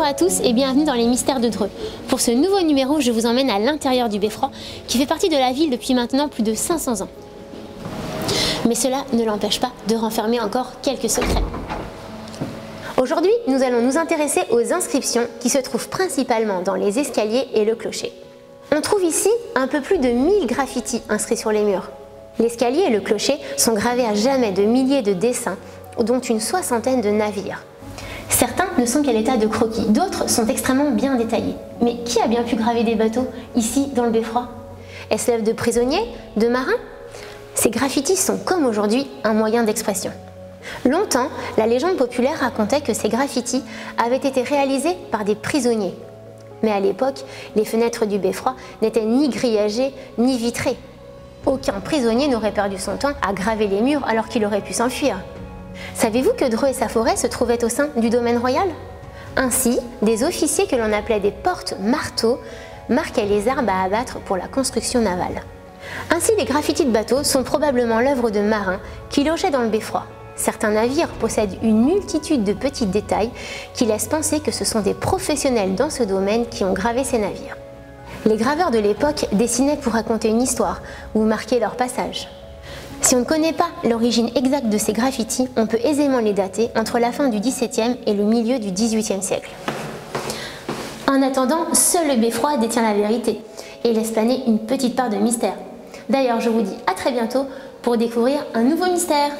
à tous et bienvenue dans les Mystères de Dreux. Pour ce nouveau numéro, je vous emmène à l'intérieur du Beffroi, qui fait partie de la ville depuis maintenant plus de 500 ans. Mais cela ne l'empêche pas de renfermer encore quelques secrets. Aujourd'hui, nous allons nous intéresser aux inscriptions qui se trouvent principalement dans les escaliers et le clocher. On trouve ici un peu plus de 1000 graffitis inscrits sur les murs. L'escalier et le clocher sont gravés à jamais de milliers de dessins, dont une soixantaine de navires. Certains ne sont qu'à l'état de croquis, d'autres sont extrêmement bien détaillés. Mais qui a bien pu graver des bateaux ici dans le Beffroi? Est-ce l'œuvre de prisonniers, de marins? Ces graffitis sont comme aujourd'hui un moyen d'expression. Longtemps, la légende populaire racontait que ces graffitis avaient été réalisés par des prisonniers. Mais à l'époque, les fenêtres du Beffroi n'étaient ni grillagées ni vitrées. Aucun prisonnier n'aurait perdu son temps à graver les murs alors qu'il aurait pu s'enfuir. Savez-vous que Dreux et sa forêt se trouvaient au sein du domaine royal? Ainsi, des officiers que l'on appelait des porte-marteaux marquaient les arbres à abattre pour la construction navale. Ainsi, les graffitis de bateaux sont probablement l'œuvre de marins qui logeaient dans le Beffroi. Certains navires possèdent une multitude de petits détails qui laissent penser que ce sont des professionnels dans ce domaine qui ont gravé ces navires. Les graveurs de l'époque dessinaient pour raconter une histoire ou marquer leur passage. Si on ne connaît pas l'origine exacte de ces graffitis, on peut aisément les dater entre la fin du XVIIe et le milieu du XVIIIe siècle. En attendant, seul le Beffroi détient la vérité et laisse planer une petite part de mystère. D'ailleurs, je vous dis à très bientôt pour découvrir un nouveau mystère.